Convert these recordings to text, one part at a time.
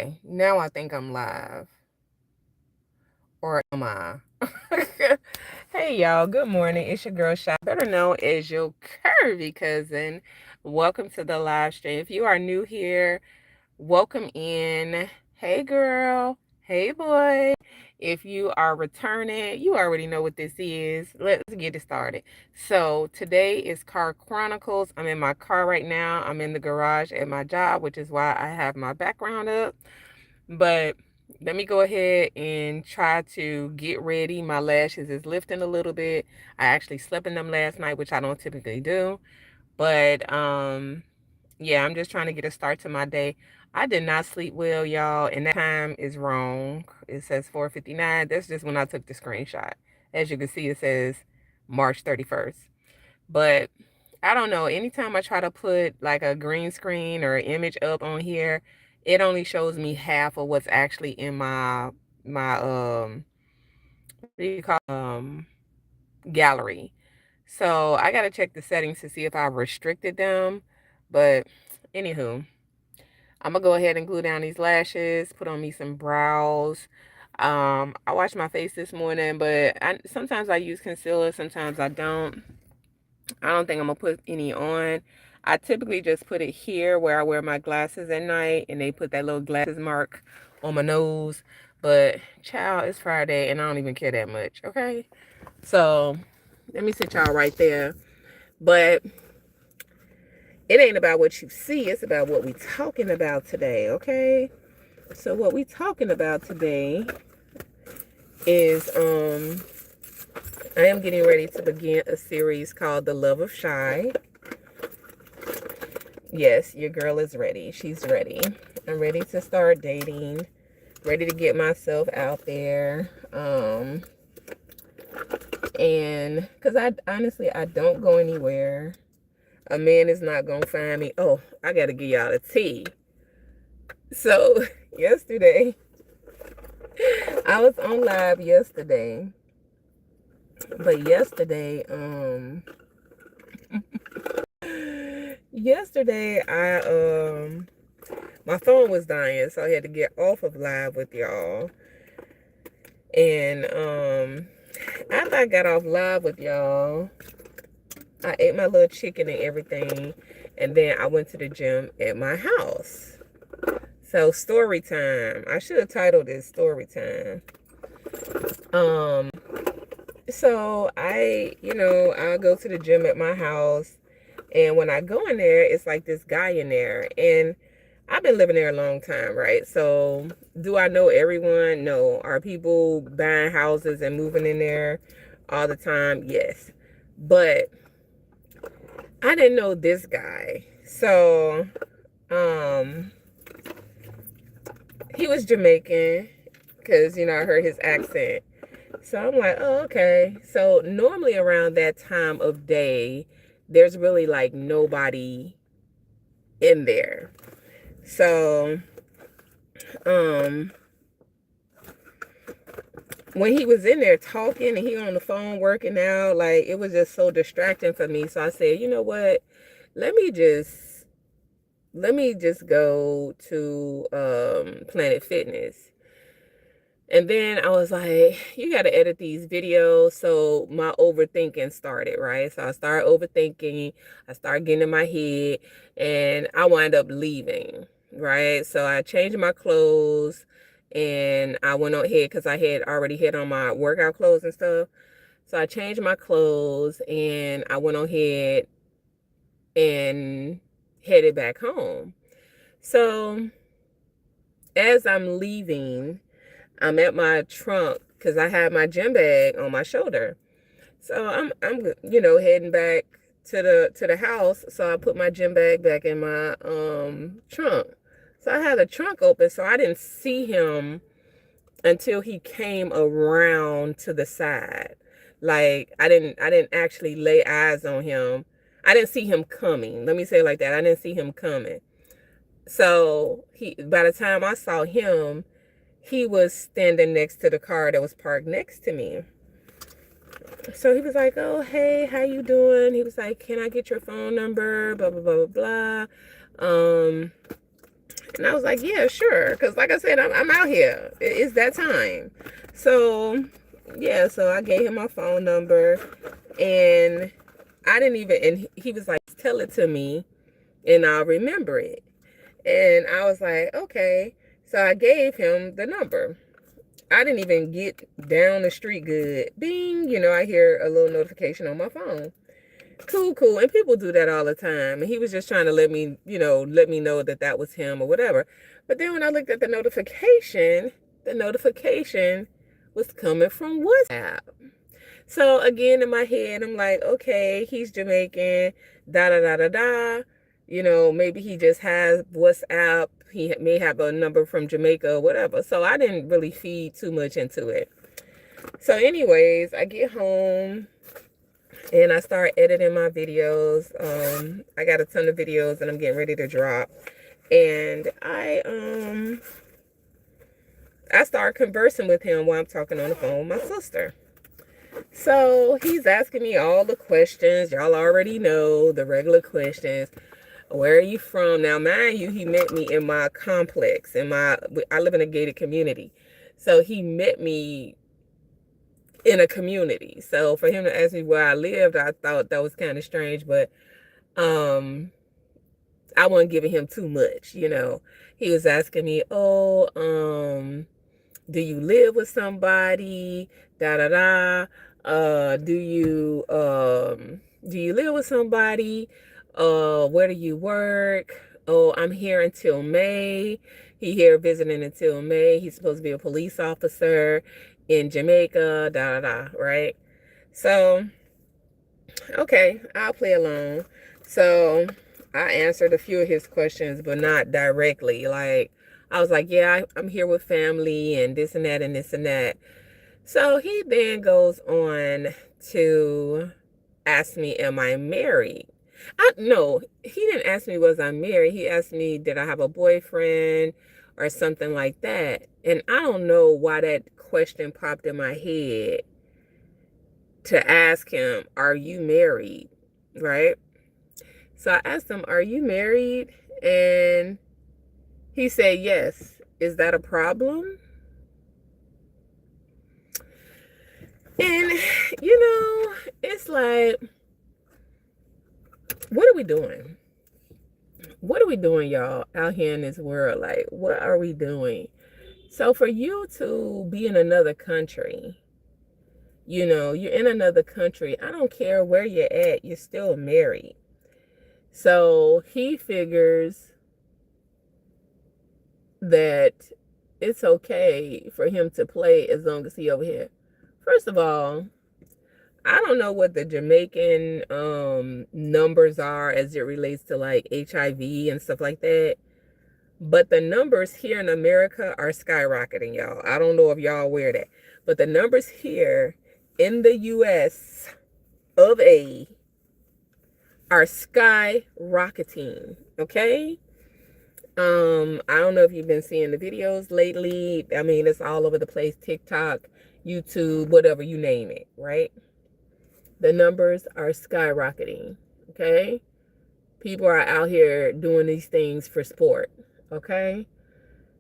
Okay, now I think I'm live. Or am I? Hey y'all, good morning. It's your girl Shy, better known as your curvy cousin. Welcome to the live stream. If you are new here, welcome in. Hey girl. Hey boy. If you are returning, you already know what this is. Let's get it started. So today is Car Chronicles. I'm in my car right now. I'm in the garage at my job, which is why I have my background up. But let me go ahead and try to get ready. My lashes is lifting a little bit. I actually slept in them last night, which I don't typically do. But yeah, I'm just trying to get a start to my day. I did not sleep well, y'all, and that time is wrong. It says 4:59. That's just when I took the screenshot. As you can see, it says March 31st. But I don't know. Anytime I try to put like a green screen or image up on here, it only shows me half of what's actually in my what do you call gallery. So I gotta check the settings to see if I've restricted them. But anywho, I'm gonna go ahead and glue down these lashes, put on me some brows. I washed my face this morning, but sometimes I use concealer, sometimes I don't. I don't think I'm gonna put any on. I typically just put it here where I wear my glasses at night, and they put that little glasses mark on my nose. But child, it's Friday and I don't even care that much, okay? So let me sit y'all right there. But it ain't about what you see, it's about what we talking about today, okay? So what we talking about today is I am getting ready to begin a series called The Love of Shy. Yes, your girl is ready. She's ready. I'm ready to start dating. Ready to get myself out there. And because I honestly, I don't go anywhere. A man is not going to find me. Oh, I got to give y'all a tea. So, yesterday, I was on live yesterday. But yesterday, my phone was dying, so I had to get off of live with y'all. And after I got off live with y'all, I ate my little chicken and everything, and then I went to the gym at my house. So story time. I should have titled this story time. So I'll go to the gym at my house, and when I go in there, it's like this guy in there, and I've been living there a long time, right? So do I know everyone? No. Are people buying houses and moving in there all the time? Yes. But I didn't know this guy. So he was Jamaican because, I heard his accent. So I'm like, oh, okay. So normally around that time of day, there's really like nobody in there. So, when he was in there talking and he on the phone working out, like it was just so distracting for me. So I said, you know what? Let me just go to Planet Fitness. And then I was like, you got to edit these videos. So my overthinking started, right? So I started overthinking. I started getting in my head and I wound up leaving, right? So I changed my clothes and I went on ahead because I had already had on my workout clothes and stuff. So I changed my clothes and I went on ahead and headed back home. So as I'm leaving, I'm at my trunk because I had my gym bag on my shoulder. So I'm heading back to the house. So I put my gym bag back in my trunk. So I had the trunk open, so I didn't see him until he came around to the side. Like I didn't actually lay eyes on him. I didn't see him coming. Let me say it like that. I didn't see him coming. So by the time I saw him, he was standing next to the car that was parked next to me. So he was like, oh, hey, how you doing? He was like, can I get your phone number? Blah, blah, blah, blah, blah. And I was like, yeah, sure. Because like I said, I'm out here. It's that time. So, yeah, so I gave him my phone number. And I didn't even, and he was like, tell it to me and I'll remember it. And I was like, okay. So I gave him the number. I didn't even get down the street good. Bing, I hear a little notification on my phone. Cool. And people do that all the time. And he was just trying to let me know that that was him or whatever. But then when I looked at the notification was coming from WhatsApp. So again, in my head, I'm like, okay, he's Jamaican, da da da da da. Maybe he just has WhatsApp. He may have a number from Jamaica or whatever. So I didn't really feed too much into it. So anyways, I get home and I start editing my videos. I got a ton of videos that I'm getting ready to drop. And I start conversing with him while I'm talking on the phone with my sister. So he's asking me all the questions. Y'all already know the regular questions. Where are you from? Now, mind you, he met me in my complex. I live in a gated community. So he met me in a community. So for him to ask me where I lived, I thought that was kind of strange. But I wasn't giving him too much, He was asking me, do you live with somebody? Da da da. Do you live with somebody? Where do you work? Oh, I'm here until May. He here visiting until May. He's supposed to be a police officer in Jamaica. Da da da. Right. So, okay, I'll play along. So I answered a few of his questions, but not directly. Like, I was like, yeah, I'm here with family and this and that and this and that. So he then goes on to ask me, am I married? No, he didn't ask me, was I married? He asked me, did I have a boyfriend or something like that? And I don't know why that question popped in my head to ask him, are you married? Right? So I asked him, are you married? And he said, yes. Is that a problem? And, it's like, what are we doing? What are we doing, y'all, out here in this world? Like, what are we doing? So for you to be in another country, you're in another country. I don't care where you're at. You're still married. So he figures that it's okay for him to play as long as he over here. First of all, I don't know what the Jamaican numbers are as it relates to like HIV and stuff like that. But the numbers here in America are skyrocketing, y'all. I don't know if y'all aware of that. But the numbers here in the US of A are skyrocketing, okay? I don't know if you've been seeing the videos lately. I mean, it's all over the place. TikTok, YouTube, whatever, you name it, right? The numbers are skyrocketing, okay? People are out here doing these things for sport, okay?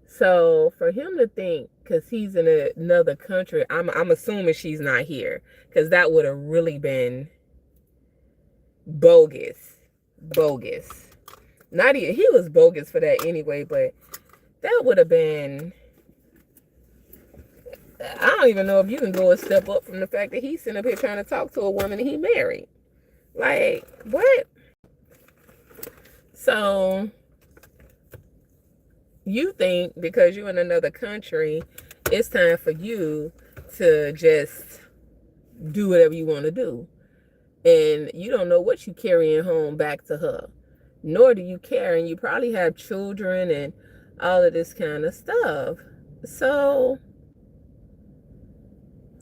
So for him to think, because he's in another country, I'm assuming she's not here, because that would have really been bogus. Not even, he was bogus for that anyway, but that would have been, I don't even know if you can go a step up from the fact that he's sitting up here trying to talk to a woman that he married. Like, what? So you think because you're in another country, it's time for you to just do whatever you want to do. And you don't know what you're carrying home back to her. Nor do you care. And you probably have children and all of this kind of stuff. So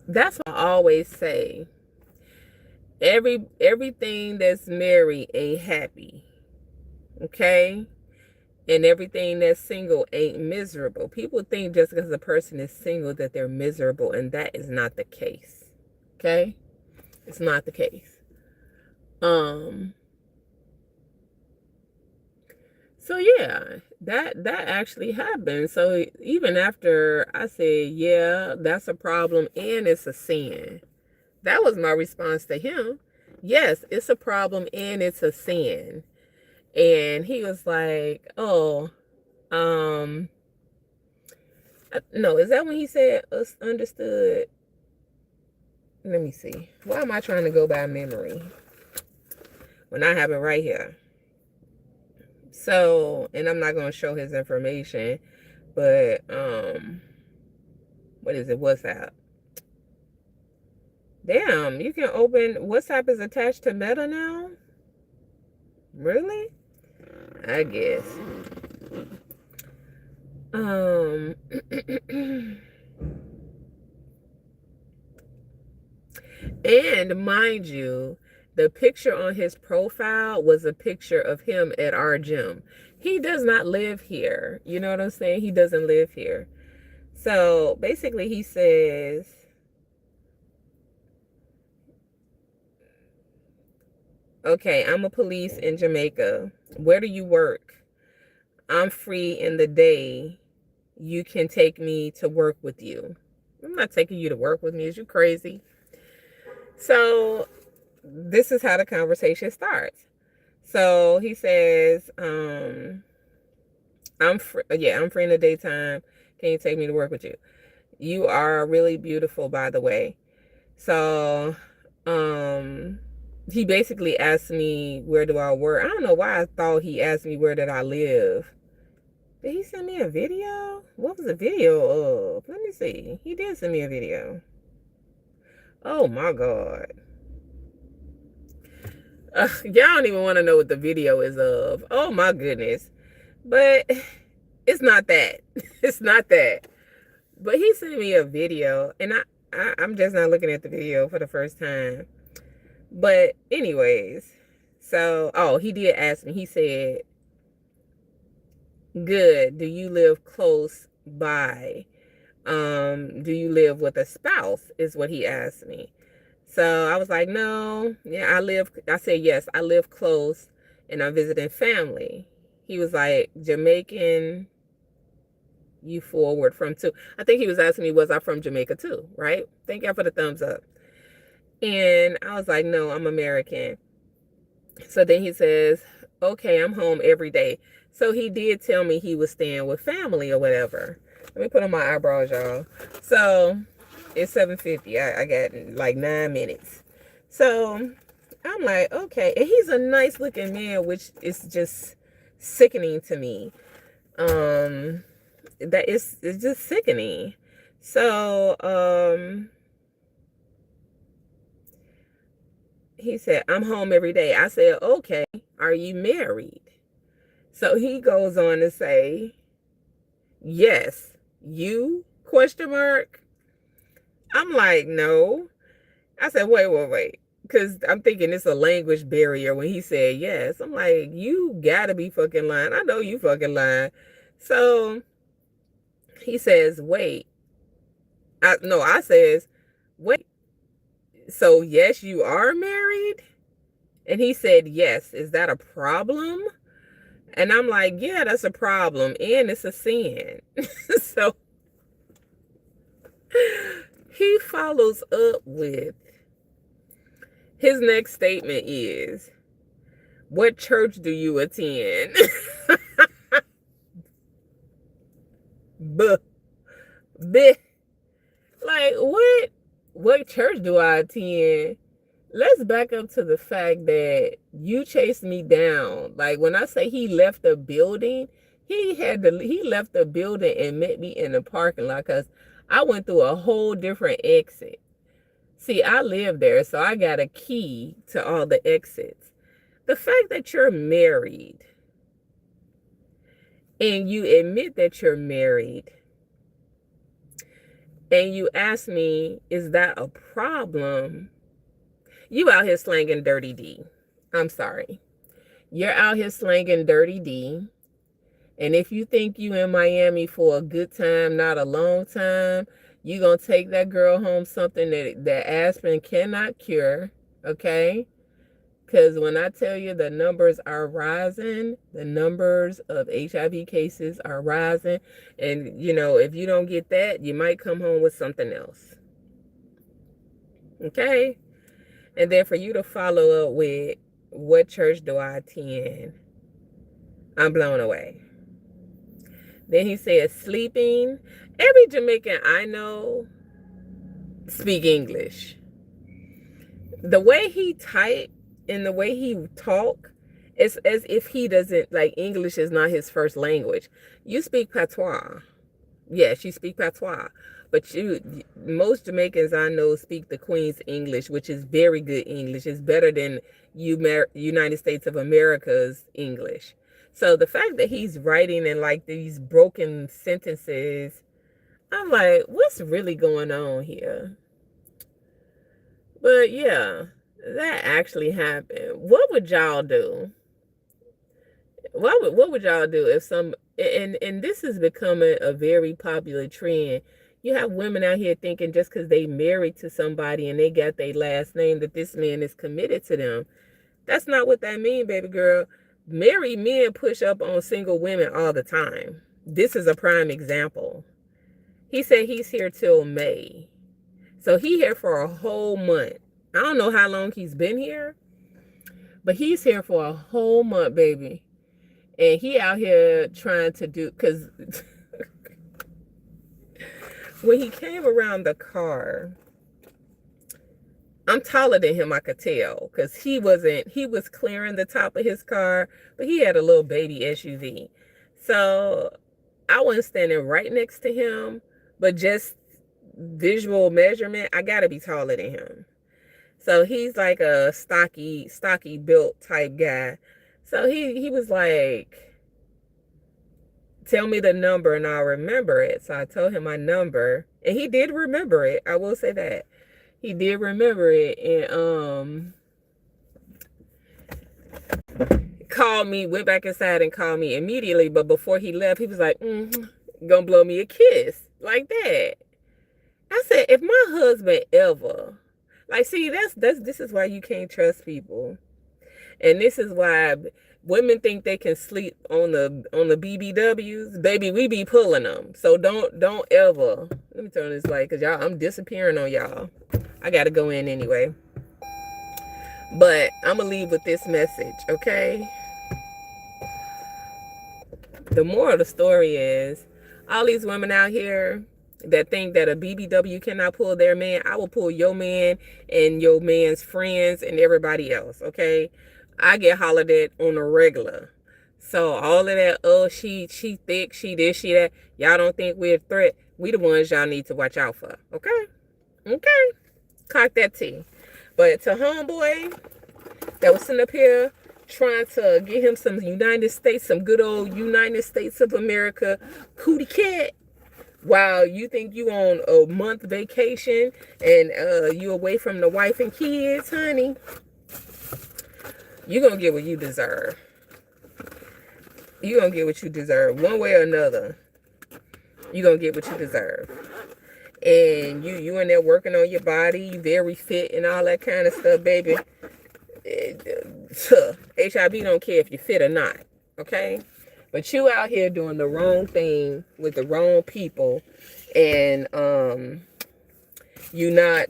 that's what I always say. Everything that's married ain't happy. Okay? And everything that's single ain't miserable. People think just because a person is single that they're miserable, and that is not the case. Okay? It's not the case. So yeah, that actually happened. So even after I said, yeah, that's a problem and it's a sin. That was my response to him. Yes, it's a problem and it's a sin. And he was like, oh, no, is that when he said understood? Let me see. Why am I trying to go by memory when I have it right here? So, and I'm not going to show his information, but, what is it? WhatsApp. Damn, you can open, WhatsApp is attached to Meta now? Really? I guess. And mind you, the picture on his profile was a picture of him at our gym. He does not live here. You know what I'm saying? He doesn't live here. So basically he says, okay, I'm a police in Jamaica. Where do you work? I'm free in the day. You can take me to work with you. I'm not taking you to work with me. Is you crazy? So this is how the conversation starts. So he says, I'm free. Yeah, I'm free in the daytime. Can you take me to work with you? You are really beautiful, by the way. So, he basically asked me, where do I work? I don't know why I thought he asked me, where did I live? Did he send me a video? What was the video of? Let me see. He did send me a video. Oh my God. Y'all don't even want to know what the video is of. Oh my goodness. But it's not that. It's not that. But he sent me a video, and I'm just not looking at the video for the first time. But anyways, so, oh, he did ask me. He said, good. Do you live close by? Do you live with a spouse? Is what he asked me. So I was like, no. Yeah, I said, yes, I live close and I'm visiting family. He was like, Jamaican, you forward from too. I think he was asking me, was I from Jamaica too, right? Thank y'all for the thumbs up. And I was like, no, I'm American. So then he says, okay, I'm home every day. So he did tell me he was staying with family or whatever. Let me put on my eyebrows, y'all. So it's 7:50. I got like 9 minutes. So I'm like, okay. And he's a nice looking man, which is just sickening to me. That it's just sickening. So, he said, I'm home every day. I said, okay, are you married? So he goes on to say, yes, you, question mark. I'm like, no. I said, wait. Because I'm thinking it's a language barrier when he said yes. I'm like, you gotta be fucking lying. I know you fucking lying. So he says, wait. I says, wait. So yes, you are married? And he said, yes. Is that a problem? And I'm like, yeah, that's a problem. And it's a sin. So he follows up with, his next statement is, what church do you attend? Buh. Buh. Like, what? What church do I attend? Let's back up to the fact that you chased me down. Like, when I say he left the building, he left the building and met me in the parking lot because I went through a whole different exit. See, I live there, so I got a key to all the exits. The fact that you're married and you admit that you're married and you ask me, is that a problem? You out here slanging dirty D. I'm sorry. You're out here slanging dirty D. And if you think you in Miami for a good time, not a long time, you going to take that girl home something that aspirin cannot cure, okay? Because when I tell you the numbers are rising, the numbers of HIV cases are rising. And, you know, if you don't get that, you might come home with something else. Okay? And then for you to follow up with, what church do I attend? I'm blown away. Then he said, sleeping. Every Jamaican I know speak English. The way he type and the way he talk, it's as if he doesn't, like, English is not his first language. You speak patois. Yes, you speak patois. But most Jamaicans I know speak the Queen's English, which is very good English. It's better than United States of America's English. So the fact that he's writing in like these broken sentences, I'm like, what's really going on here? But yeah, that actually happened. What would y'all do? What would y'all do if some, and this is becoming a very popular trend. You have women out here thinking just because they married to somebody and they got their last name that this man is committed to them. That's not what that means, baby girl. Married men push up on single women all the time. This is a prime example. He said he's here till May. So he here for a whole month. I don't know how long he's been here, but he's here for a whole month, baby. And he out here trying to do, because when he came around the car, I'm taller than him, I could tell, because he was clearing the top of his car, but he had a little baby SUV. So I wasn't standing right next to him, but just visual measurement, I gotta be taller than him. So he's like a stocky built type guy. So he was like, tell me the number and I'll remember it. So I told him my number, and he did remember it. I will say that. He did remember it, and called me, went back inside and called me immediately. But before he left, he was like, gonna blow me a kiss like that. I said, if my husband ever, like, see, this is why you can't trust people. And this is why women think they can sleep on the BBWs. Baby, we be pulling them. So don't ever. Let me turn this light, because y'all, I'm disappearing on y'all. I gotta go in anyway. But I'm gonna leave with this message, okay? The moral of the story is, all these women out here that think that a BBW cannot pull their man, I will pull your man and your man's friends and everybody else, okay? I get hollered at on a regular. So all of that, oh, she thick, she this, she that, y'all don't think we're a threat. We the ones y'all need to watch out for, okay? Okay? Cock that tea. But to homeboy that was sitting up here trying to get him some United States, some good old United States of America cootie cat, while you think you on a month vacation and you away from the wife and kids, honey, you're going to get what you deserve. You're going to get what you deserve. One way or another, you're going to get what you deserve. And you in there working on your body, very fit and all that kind of stuff, baby. HIV don't care if you're fit or not, okay? But you out here doing the wrong thing with the wrong people, and you not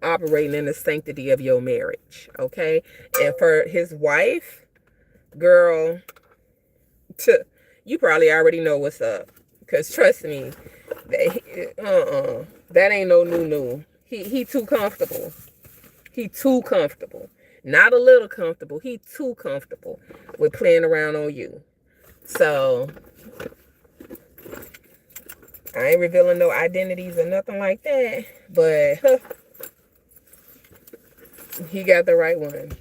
operating in the sanctity of your marriage, okay? And for his wife, girl, you probably already know what's up, because trust me, that ain't no new. He too comfortable. He too comfortable. Not a little comfortable. He too comfortable with playing around on you. So I ain't revealing no identities or nothing like that, but he got the right one.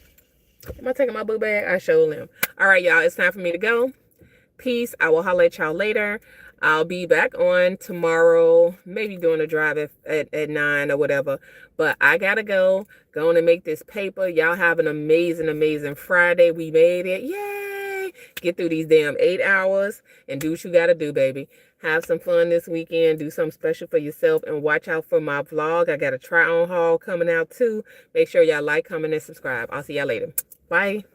Am I taking my boo bag? I showed him. All right, y'all, it's time for me to go. Peace. I will holler at y'all later. I'll be back on tomorrow, maybe doing a drive at 9 or whatever. But I gotta go on and make this paper. Y'all have an amazing Friday. We made it. Yay! Get through these damn 8 hours and do what you gotta do, baby. Have some fun this weekend. Do something special for yourself, and watch out for my vlog. I got a try-on haul coming out too. Make sure y'all like, comment, and subscribe. I'll see y'all later. Bye.